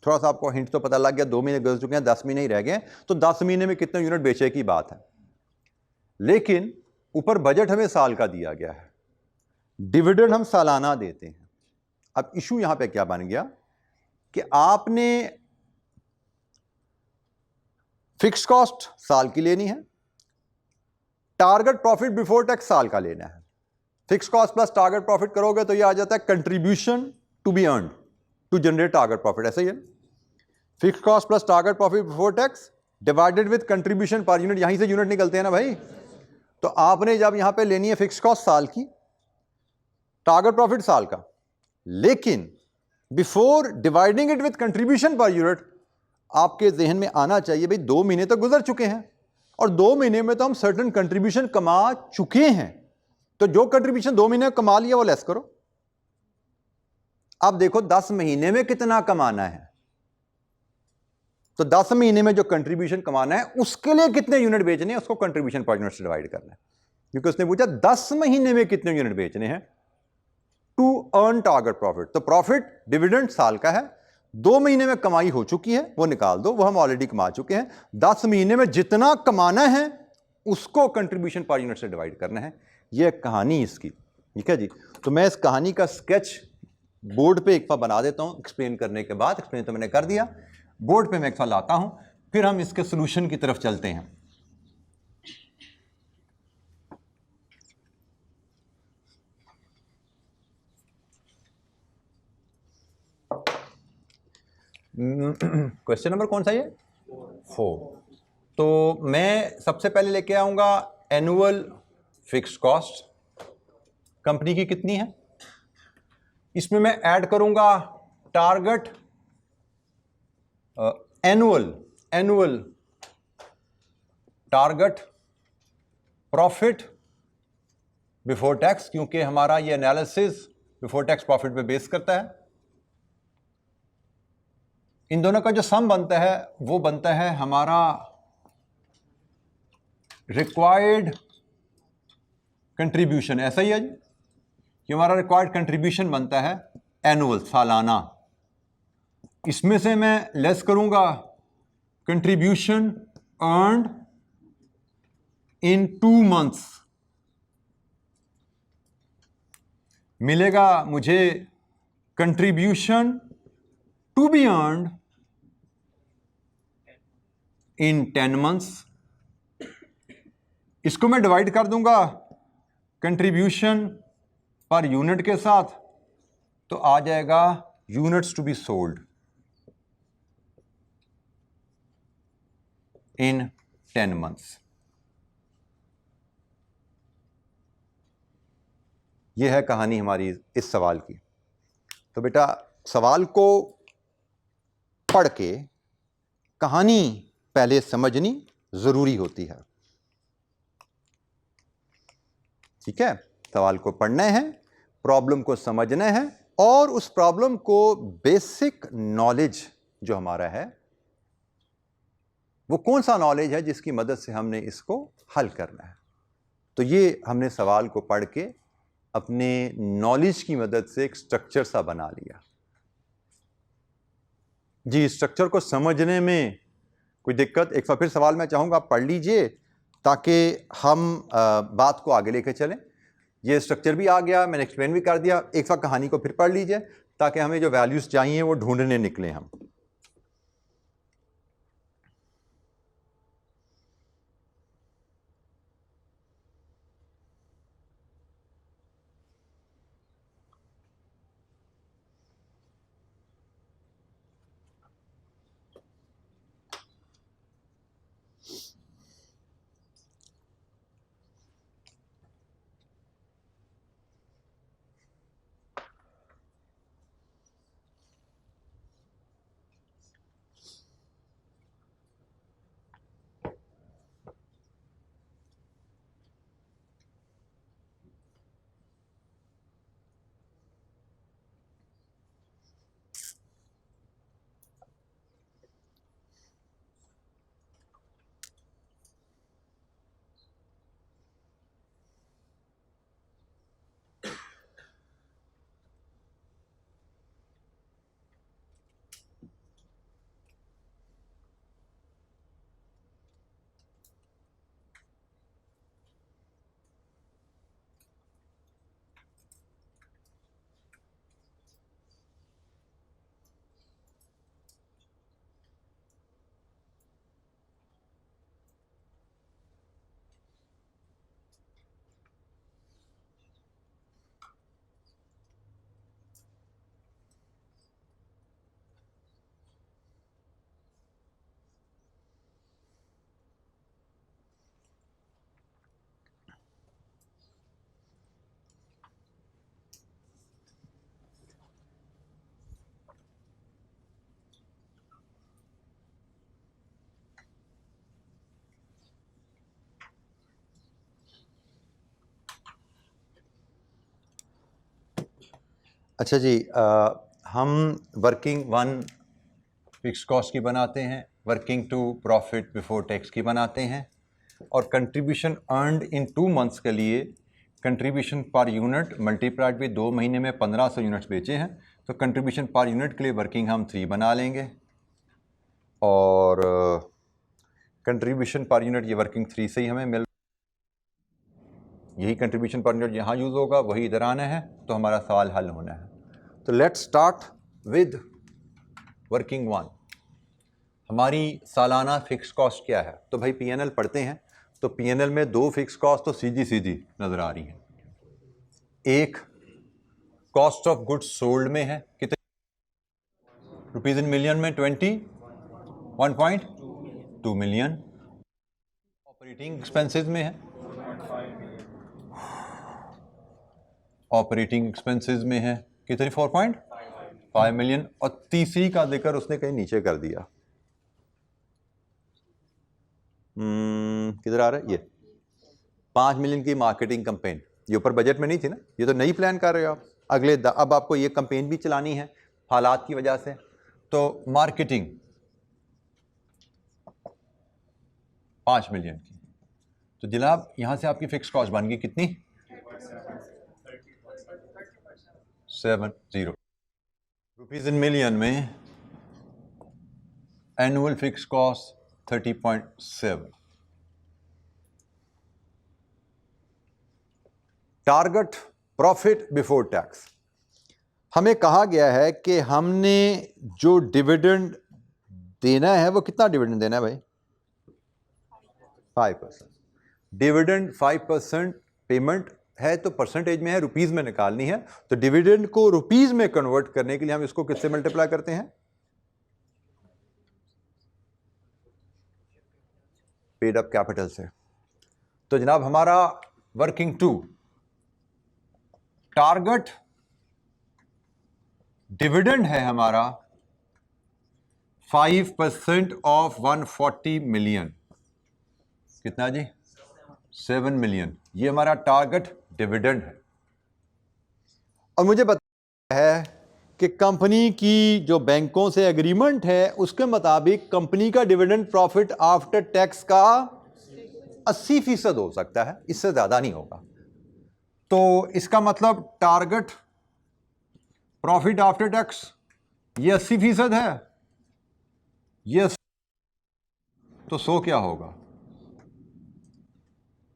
थोड़ा सा आपको हिंट तो पता लग गया, 2 महीने गुजर चुके हैं, 10 महीने ही रह गए, तो 10 महीने में कितने यूनिट बेचे की बात है। लेकिन ऊपर बजट हमें साल का दिया गया है, डिविडेंड हम सालाना देते हैं। अब इशू यहाँ पे क्या बन गया कि आपने फिक्स कॉस्ट साल की लेनी है, टारगेट प्रॉफिट बिफोर टैक्स साल का लेना है। Fix cost plus target profit करोगे तो ये आ जाता है contribution to be earned to generate target profit, ऐसा ही है। Fix cost plus target profit before tax divided with contribution per unit, यहीं से यूनिट निकलते हैं ना भाई। तो आपने जब यहां पे लेनी है फिक्स कॉस्ट साल की, टारगेट प्रॉफिट साल का, लेकिन before dividing it with contribution per unit आपके जहन में आना चाहिए भाई 2 महीने तो गुजर चुके हैं और 2 महीने में तो हम सर्टेन कंट्रीब्यूशन कमा चुके हैं, तो जो कंट्रीब्यूशन 2 महीने में कमा लिया वो लेस करो। अब देखो 10 महीने में कितना कमाना है, तो 10 महीने में जो कंट्रीब्यूशन कमाना है उसके लिए कितने यूनिट बेचने हैं उसको कंट्रीब्यूशन पर यूनिट से डिवाइड करना है, क्योंकि उसने पूछा 10 महीने में कितने यूनिट बेचने हैं टू अर्न टारगेट प्रॉफिट। तो प्रॉफिट डिविडेंड साल का है, 2 महीने में कमाई हो चुकी है वो निकाल दो, वो हम ऑलरेडी कमा चुके हैं। 10 महीने में जितना कमाना है उसको कंट्रीब्यूशन पर यूनिट से डिवाइड करना है। यह कहानी इसकी, ठीक है जी। तो मैं इस कहानी का स्केच बोर्ड पे एक बार बना देता हूं एक्सप्लेन करने के बाद। एक्सप्लेन तो मैंने कर दिया, बोर्ड पे मैं एक बार लाता हूं, फिर हम इसके सोल्यूशन की तरफ चलते हैं। क्वेश्चन नंबर कौन सा ये 4। तो मैं सबसे पहले लेके आऊंगा एनुअल फिक्स्ड कॉस्ट कंपनी की कितनी है, इसमें मैं ऐड करूंगा target annual target profit before tax, क्योंकि हमारा ये एनालिसिस बिफोर टैक्स प्रॉफिट पे बेस करता है। इन दोनों का जो सम बनता है वो बनता है हमारा रिक्वायर्ड कंट्रीब्यूशन, ऐसा ही है जी कि हमारा रिक्वायर्ड कंट्रीब्यूशन बनता है एनुअल सालाना। इसमें से मैं लेस करूंगा कंट्रीब्यूशन अर्नड इन 2 मंथ्स, मिलेगा मुझे contribution to be earned in 10 months. इसको मैं डिवाइड कर दूंगा कंट्रीब्यूशन पर यूनिट के साथ, तो आ जाएगा units to be sold in 10 months. यह है कहानी हमारी इस सवाल की। तो बेटा सवाल को पढ़ के कहानी पहले समझनी जरूरी होती है, ठीक है। सवाल को पढ़ना है, प्रॉब्लम को समझना है, और उस प्रॉब्लम को बेसिक नॉलेज जो हमारा है वो कौन सा नॉलेज है जिसकी मदद से हमने इसको हल करना है। तो ये हमने सवाल को पढ़ के अपने नॉलेज की मदद से एक स्ट्रक्चर सा बना लिया जी। स्ट्रक्चर को समझने में कोई दिक्कत, एक बार फिर सवाल मैं चाहूंगा आप पढ़ लीजिए ताकि हम बात को आगे लेकर चलें। ये स्ट्रक्चर भी आ गया, मैंने एक्सप्लेन भी कर दिया, एक बार कहानी को फिर पढ़ लीजिए ताकि हमें जो वैल्यूज चाहिए वो ढूंढने निकले हम। अच्छा जी, हम वर्किंग 1 फिक्स कॉस्ट की बनाते हैं, वर्किंग 2 प्रॉफिट बिफोर टैक्स की बनाते हैं, और कंट्रीब्यूशन अर्नड इन 2 मंथ्स के लिए contribution per unit multiplied by 2 महीने में 1500 यूनिट्स बेचे हैं, तो कंट्रीब्यूशन पर यूनिट के लिए वर्किंग हम 3 बना लेंगे, और कंट्रीब्यूशन पर यूनिट ये वर्किंग 3 से ही हमें मिल, यही कंट्रीब्यूशन पर यूनिट यहाँ यूज़ होगा, वही इधर आना है, तो हमारा सवाल हल होना है। तो लेट्स स्टार्ट विद वर्किंग 1। हमारी सालाना फिक्स कॉस्ट क्या है? तो भाई पीएनएल पढ़ते हैं, तो पीएनएल में 2 फिक्स कॉस्ट तो सीधी सीधी नजर आ रही हैं। एक कॉस्ट ऑफ गुड्स सोल्ड में है, कितने रुपीज इन मिलियन में? 1.2 मिलियन। ऑपरेटिंग एक्सपेंसेस में है, ऑपरेटिंग एक्सपेंसेस में है कितनी? 4.5 मिलियन। और तीसरी का जिक्र उसने कहीं नीचे कर दिया, किधर आ रहा है ये? 5 मिलियन की मार्केटिंग कैंपेन। ये ऊपर बजट में नहीं थी ना, ये तो नई प्लान कर रहे हो आप अगले अब आपको ये कैंपेन भी चलानी है हालात की वजह से। तो मार्केटिंग 5 मिलियन की, तो जनाब यहां से आपकी फिक्स कॉस्ट बन गई कितनी? 70 रुपीज इन मिलियन में annual fix cost 30.7। Target profit before tax, हमें कहा गया है कि हमने जो डिविडेंड देना है वो कितना डिविडेंड देना है भाई? 5%। डिविडेंड 5% पेमेंट है, तो परसेंटेज में है, रुपीस में निकालनी है, तो डिविडेंड को रुपीस में कन्वर्ट करने के लिए हम इसको किससे मल्टीप्लाई करते हैं? पेड अप कैपिटल से। तो जनाब हमारा वर्किंग 2 टारगेट डिविडेंड है हमारा 5% ऑफ 140 मिलियन। कितना जी? 7 मिलियन। ये हमारा टारगेट डिविडेंड है। और मुझे पता है कि कंपनी की जो बैंकों से एग्रीमेंट है उसके मुताबिक कंपनी का डिविडेंड प्रॉफिट आफ्टर टैक्स का 80% हो सकता है, इससे ज्यादा नहीं होगा। तो इसका मतलब टारगेट प्रॉफिट आफ्टर टैक्स ये 80% है, ये तो 100 क्या होगा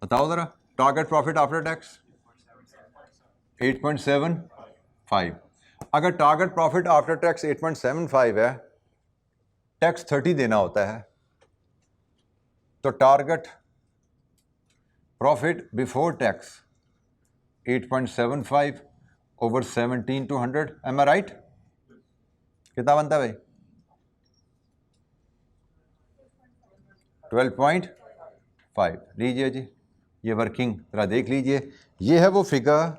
बताओ जरा? Target profit after tax 8.75। अगर टारगेट प्रॉफिट आफ्टर टैक्स 8.75 है, टैक्स 30 देना होता है, तो target profit before tax 8.75 over 17 to 100। Am I right? कितना बनता है भाई? 12.5। लीजिए जी, ये वर्किंग जरा देख लीजिए, ये है वो फिगर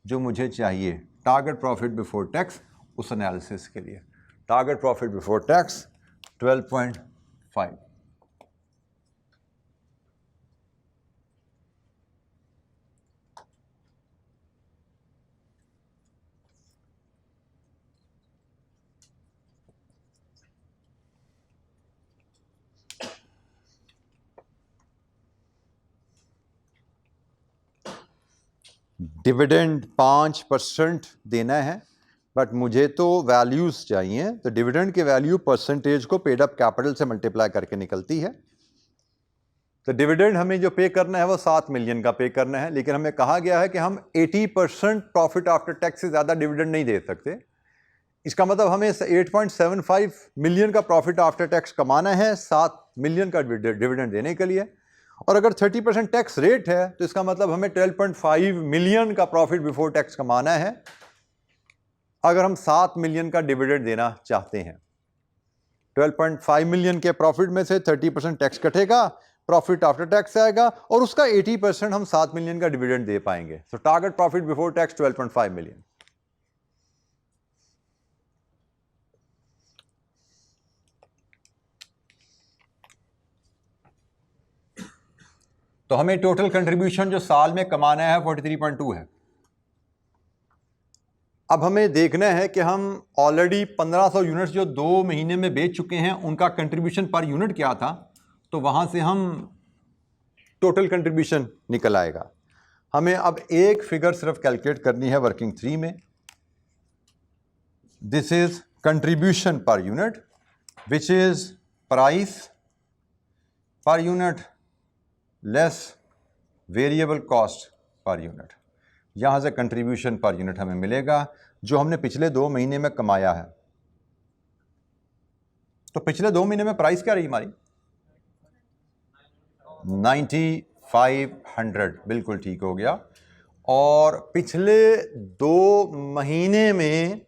जो मुझे चाहिए टारगेट प्रॉफिट बिफोर टैक्स उस एनालिसिस के लिए। Target profit before tax 12.5। Dividend 5% देना है, बट मुझे तो वैल्यूज चाहिए, तो डिविडेंड की वैल्यू परसेंटेज को पेड अप कैपिटल से मल्टीप्लाई करके निकलती है। तो डिविडेंड हमें जो पे करना है वो 7 मिलियन का पे करना है, लेकिन हमें कहा गया है कि हम 80% प्रॉफिट आफ्टर टैक्स से ज़्यादा डिविडेंड नहीं दे सकते। इसका मतलब हमें 8.75 मिलियन का प्रॉफिट आफ्टर टैक्स कमाना है 7 मिलियन का डिविडेंड देने के लिए, और अगर 30% टैक्स रेट है तो इसका मतलब हमें 12.5 मिलियन का प्रॉफिट बिफोर टैक्स कमाना है अगर हम 7 मिलियन का डिविडेंड देना चाहते हैं। 12.5 मिलियन के प्रॉफिट में से 30% टैक्स कटेगा, प्रॉफिट आफ्टर टैक्स आएगा, और उसका 80% हम 7 मिलियन का डिविडेंड दे पाएंगे। सो target profit before tax 12.5 million. तो हमें टोटल कंट्रीब्यूशन जो साल में कमाना है 43.2 है। अब हमें देखना है कि हम ऑलरेडी 1500 यूनिट्स जो 2 महीने में बेच चुके हैं उनका कंट्रीब्यूशन पर यूनिट क्या था, तो वहां से हम टोटल कंट्रीब्यूशन निकल आएगा। हमें अब एक फिगर सिर्फ कैलकुलेट करनी है वर्किंग 3 में। This is contribution per unit which is price per unit less variable cost per unit. यहां से कंट्रीब्यूशन पर यूनिट हमें मिलेगा जो हमने पिछले 2 महीने में कमाया है। तो पिछले 2 महीने में प्राइस क्या रही हमारी? 9500, बिल्कुल ठीक हो गया। और पिछले 2 महीने में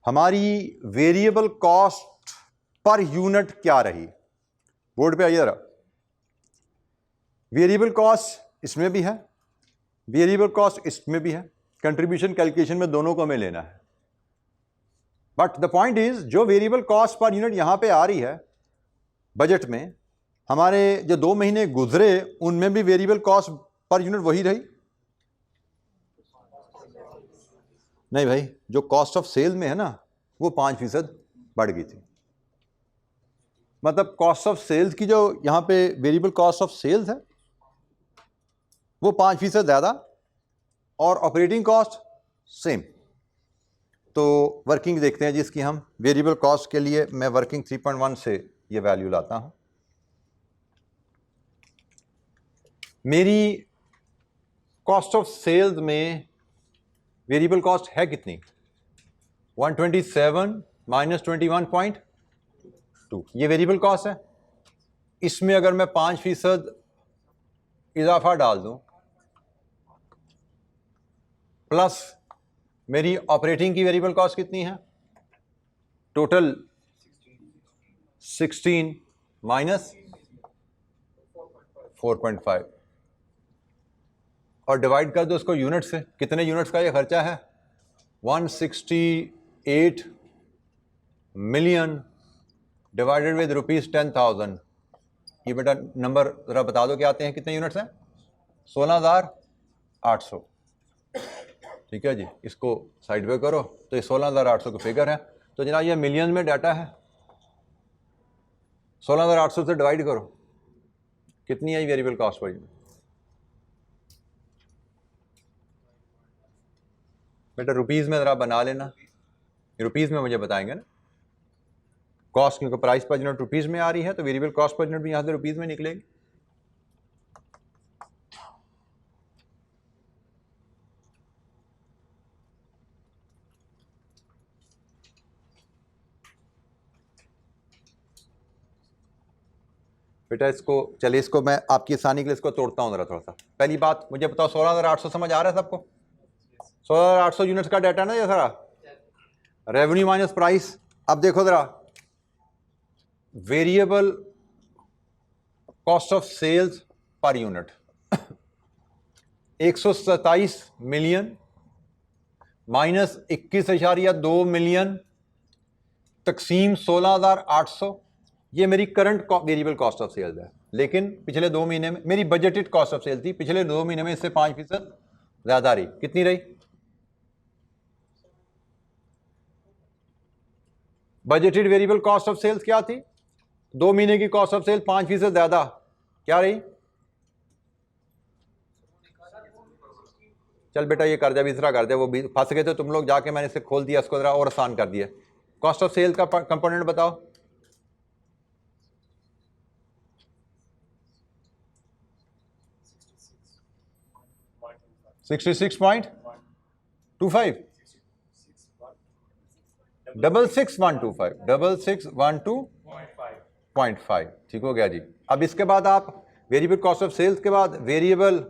हमारी वेरिएबल कॉस्ट पर यूनिट क्या रही? बोर्ड पे आइए जरा। वेरिएबल कॉस्ट इसमें भी है, वेरिएबल कॉस्ट इसमें भी है, कंट्रीब्यूशन कैलकुलेशन में दोनों को हमें लेना है। बट द पॉइंट इज जो वेरिएबल कॉस्ट पर यूनिट यहां पे आ रही है बजट में, हमारे जो 2 महीने गुजरे उनमें भी वेरिएबल कॉस्ट पर यूनिट वही रही? नहीं भाई, जो कॉस्ट ऑफ सेल में है ना वो 5% बढ़ गई थी। मतलब कॉस्ट ऑफ सेल्स की जो यहां पे वेरिएबल कॉस्ट ऑफ सेल्स है वो 5% ज़्यादा और ऑपरेटिंग कॉस्ट सेम। तो वर्किंग देखते हैं जिसकी हम वेरिएबल कॉस्ट के लिए मैं वर्किंग 3.1 से ये वैल्यू लाता हूं। मेरी कॉस्ट ऑफ सेल्स में वेरिएबल कॉस्ट है कितनी? 127 माइनस 21.2, ये वेरिएबल कॉस्ट है। इसमें अगर मैं 5% इजाफा डाल दूं प्लस मेरी ऑपरेटिंग की वेरिएबल कॉस्ट कितनी है? टोटल 16 माइनस 4.5 और डिवाइड कर दो उसको यूनिट से। कितने यूनिट्स का ये खर्चा है? 168 मिलियन डिवाइडेड विद ₹10,000। ये बेटा नंबर ज़रा बता दो क्या आते हैं, कितने यूनिट्स हैं? 16,800। ठीक है जी, इसको साइड पे करो तो ये 16,800 का फिगर है। तो जनाब ये मिलियन में डाटा है, 16,800 से डिवाइड करो, कितनी I variable cost per unit? बेटा रुपीज़ में ज़रा बना लेना, रुपीज़ में मुझे बताएंगे ना। कॉस्ट क्योंकि प्राइस पर यूनिट रुपीज़ में आ रही है तो वेरिएबल कॉस्ट पर यूनिट भी यहाँ से रुपीज़ में निकलेगी। बेटा इसको चलिए, इसको मैं आपकी आसानी के लिए इसको तोड़ता हूँ ज़रा थोड़ा सा। पहली बात मुझे बताओ, 16,800 समझ आ रहा है सबको? 16,800 यूनिट्स का डाटा ना ये सारा, रेवेन्यू माइनस प्राइस। अब देखो ज़रा, variable cost of sales per unit 127 million minus 21.2 million तकसीम 16,800, ये मेरी current variable cost of sales है। लेकिन पिछले 2 महीने में मेरी बजटेड कॉस्ट ऑफ सेल्स थी, पिछले 2 महीने में इससे 5% ज्यादा रही। कितनी रही? Budgeted variable cost of sales क्या थी? 2 महीने की कॉस्ट ऑफ सेल्स 5% ज्यादा क्या रही? चल बेटा ये कर दिया, तीसरा कर दिया, वो भी फंस गए थे तुम लोग, जाके मैंने इसे खोल दिया, इसको जरा और आसान कर दिया। कॉस्ट ऑफ सेल्स का कंपोनेंट बताओ। $66.25 6612.5 ठीक हो गया जी। अब इसके बाद आप वेरिएबल कॉस्ट ऑफ सेल्स के बाद वेरिएबल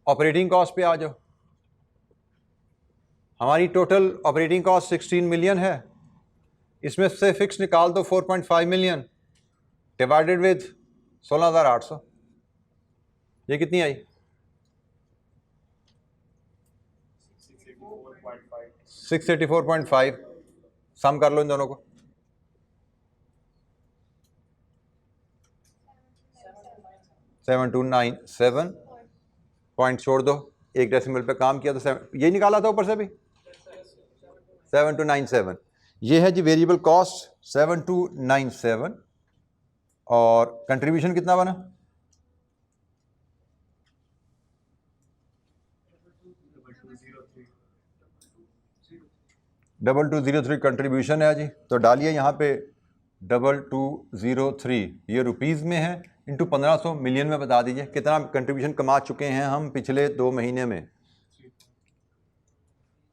ऑपरेटिंग कॉस्ट पे आ जाओ। हमारी टोटल ऑपरेटिंग कॉस्ट 16 मिलियन है, इसमें से फिक्स निकाल दो 4.5 मिलियन डिवाइडेड विद 16,800, ये कितनी आई? 684.5। सम कर लो इन दोनों को। 7297 पॉइंट छोड़ दो, एक डेसिमल पे काम किया तो यही निकाला था ऊपर से भी 7297, ये है जी वेरिएबल कॉस्ट 7297, और कंट्रीब्यूशन कितना बना? 2203 कंट्रीब्यूशन है जी। तो डालिए यहाँ पे 2203, ये रुपीज़ में है, इंटू 1500 मिलियन में बता दीजिए कितना कंट्रीब्यूशन कमा चुके हैं हम पिछले 2 महीने में।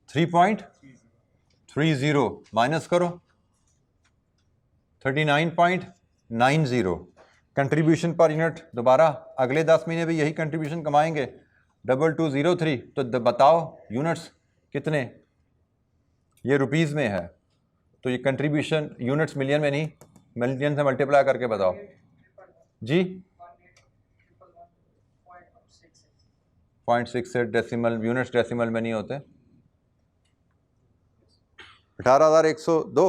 3.30 माइनस करो 39.90 कंट्रीब्यूशन पर यूनिट। दोबारा अगले 10 महीने भी यही कंट्रीब्यूशन कमाएंगे 2203, तो बताओ यूनिट्स कितने? ये रुपीज़ में है, तो ये कंट्रीब्यूशन यूनिट्स मिलियन में नहीं, मिलियन से मल्टीप्लाई करके बताओ जी। 0.68 डेसिमल, यूनिट्स डेसिमल में नहीं होते। 18,102,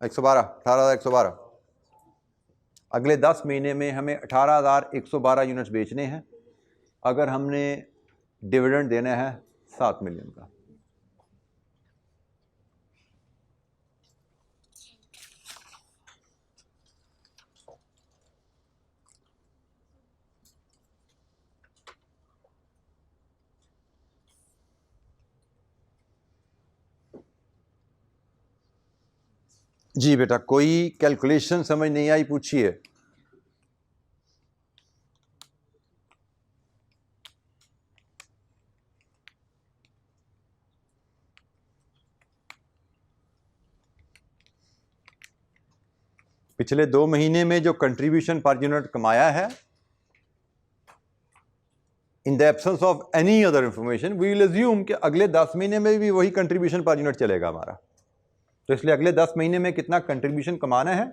112, 18,112। अगले 10 महीने में हमें 18,112 यूनिट्स बेचने हैं, अगर हमने डिविडेंड देना है 7 मिलियन का। जी बेटा, कोई कैलकुलेशन समझ नहीं आई पूछिए। पिछले 2 महीने में जो कंट्रीब्यूशन पर यूनिट कमाया है, in the absence of any other information we will assume कि अगले 10 महीने में भी वही कंट्रीब्यूशन पर यूनिट चलेगा हमारा। तो इसलिए अगले 10 महीने में कितना कंट्रीब्यूशन कमाना है,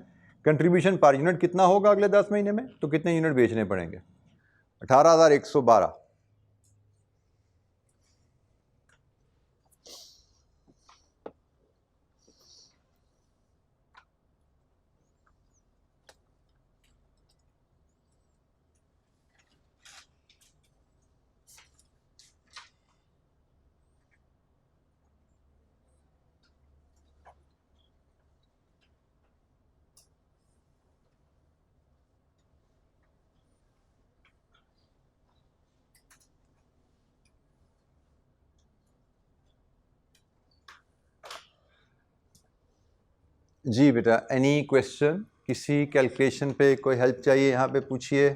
कंट्रीब्यूशन पर यूनिट कितना होगा अगले 10 महीने में, तो कितने यूनिट बेचने पड़ेंगे? 18,112। जी बेटा, एनी क्वेश्चन? किसी कैलकुलेशन पे कोई हेल्प चाहिए यहाँ पे पूछिए।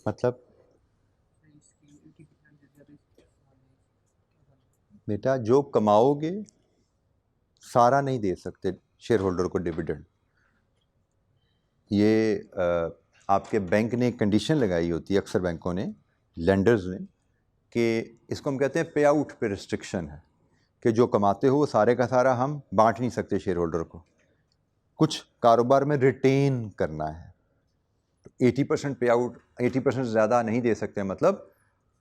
मतलब बेटा, जो कमाओगे सारा नहीं दे सकते शेयर होल्डर को डिविडेंड। ये आपके बैंक ने एक कंडीशन लगाई होती है, अक्सर बैंकों ने, लेंडर्स ने, कि इसको हम कहते हैं पे आउट पे रिस्ट्रिक्शन है, कि जो कमाते हो वो सारे का सारा हम बांट नहीं सकते शेयर होल्डर को, कुछ कारोबार में रिटेन करना है। तो 80% पे आउट, 80% से ज़्यादा नहीं दे सकते, मतलब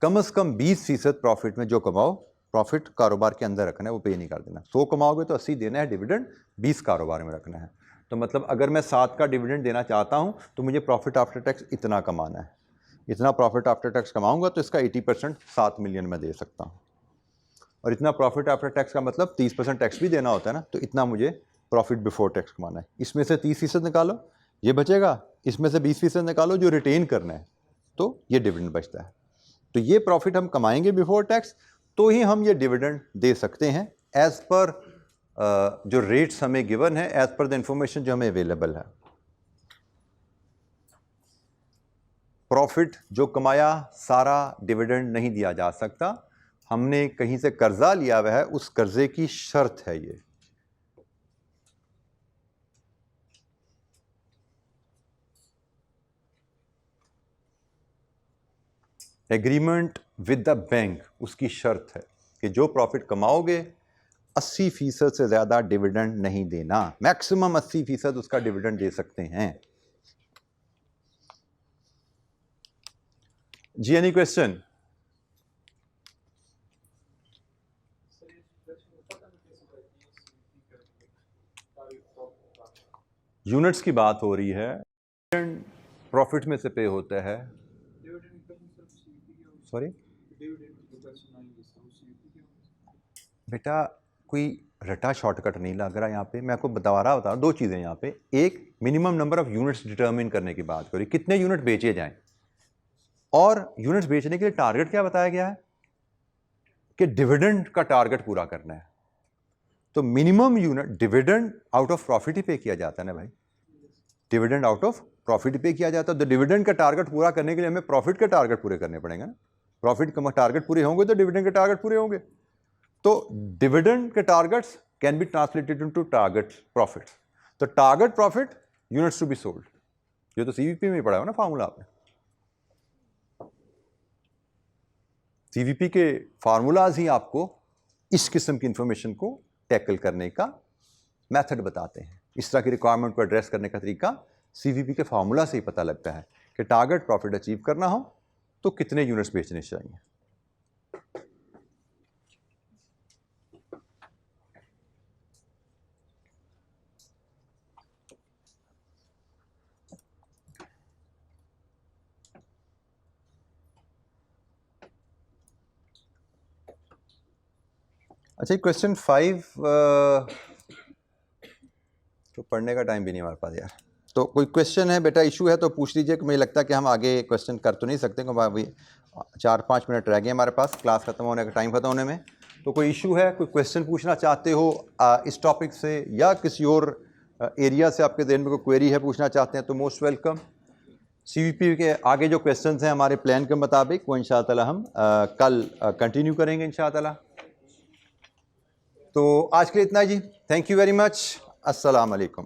कम से कम 20% प्रॉफिट में जो कमाओ, प्रॉफिट कारोबार के अंदर रखना है, वो पे नहीं कर देना। 100 कमाओगे तो 80 देना है डिविडेंड, 20 कारोबार में रखना है। तो मतलब अगर मैं 7 का डिविडेंड देना चाहता हूँ तो मुझे प्रॉफिट आफ्टर टैक्स इतना कमाना है, इतना प्रॉफिट आफ्टर टैक्स कमाऊंगा तो इसका 80% 7 मिलियन में दे सकता हूँ। और इतना प्रॉफिट आफ्टर टैक्स का मतलब 30% टैक्स भी देना होता है ना, तो इतना मुझे प्रॉफिट बिफोर टैक्स कमाना है। इसमें से 30% निकालो, ये बचेगा, इसमें से 20% निकालो जो रिटेन करना है, तो ये डिविडेंड बचता है। तो ये प्रॉफिट हम कमाएंगे बिफोर टैक्स, तो ही हम ये डिविडेंड दे सकते हैं एज पर जो रेट्स हमें गिवन है, एज पर द इंफॉर्मेशन जो हमें अवेलेबल है। प्रॉफिट जो कमाया सारा डिविडेंड नहीं दिया जा सकता, हमने कहीं से कर्जा लिया हुआ है, उस कर्जे की शर्त है ये। एग्रीमेंट विद द बैंक, उसकी शर्त है कि जो प्रॉफिट कमाओगे 80% से ज़्यादा डिविडेंड नहीं देना, मैक्सिमम 80% उसका डिविडेंड दे सकते हैं। जी, एनी क्वेश्चन? यूनिट्स की बात हो रही है, प्रॉफिट में से पे होता है। सॉरी बेटा, कोई रटा शॉर्टकट नहीं लग रहा यहाँ पे। मैं आपको बता रहा हूँ दो चीज़ें यहाँ पे। एक, minimum number of units determine करने की बात करी, कितने यूनिट बेचे जाएं, और यूनिट्स बेचने के लिए टारगेट क्या बताया गया है कि डिविडेंड का टारगेट पूरा करना है। तो minimum unit, dividend out of profit ही पे किया जाता है ना भाई, डिविडेंड आउट ऑफ प्रॉफिट पे किया जाता है। तो डिविडेंड का टारगेट पूरा करने के लिए हमें प्रॉफिट के टारगेट पूरे करने पड़ेंगे ना। प्रॉफिट का टारगेट पूरे होंगे तो डिविडेंड के टारगेट पूरे होंगे। तो डिविडेंड के targets can be translated into target profit. तो target profit units to be sold, ये तो सीवीपी में पढ़ा है ना फार्मूला आपने। सीवीपी के फार्मूलाज ही आपको इस किस्म की इंफॉर्मेशन को टैकल करने का मेथड बताते हैं। इस तरह की रिक्वायरमेंट को एड्रेस करने का तरीका सीवीपी के फार्मूला से ही पता लगता है कि टारगेट प्रॉफिट अचीव करना हो तो कितने यूनिट्स बेचने चाहिए। अच्छा, क्वेश्चन 5 तो पढ़ने का टाइम भी नहीं हमारे पास यार। तो कोई क्वेश्चन है बेटा, इशू है तो पूछ लीजिए। कि मुझे लगता है कि हम आगे क्वेश्चन कर तो नहीं सकते क्योंकि अभी 4-5 मिनट रह गए हमारे पास क्लास खत्म होने का, टाइम खत्म होने में। तो कोई इशू है, कोई क्वेश्चन पूछना चाहते हो इस टॉपिक से, या किसी और एरिया से आपके ज़हन में कोई क्वेरी है पूछना चाहते हैं, तो मोस्ट वेलकम। सीवीपी के आगे जो क्वेश्चंस हैं हमारे प्लान के मुताबिक वो इंशाअल्लाह हम कल कंटिन्यू करेंगे इंशाअल्लाह। तो आज के लिए इतना जी, थैंक यू वेरी मच, अस्सलाम वालेकुम।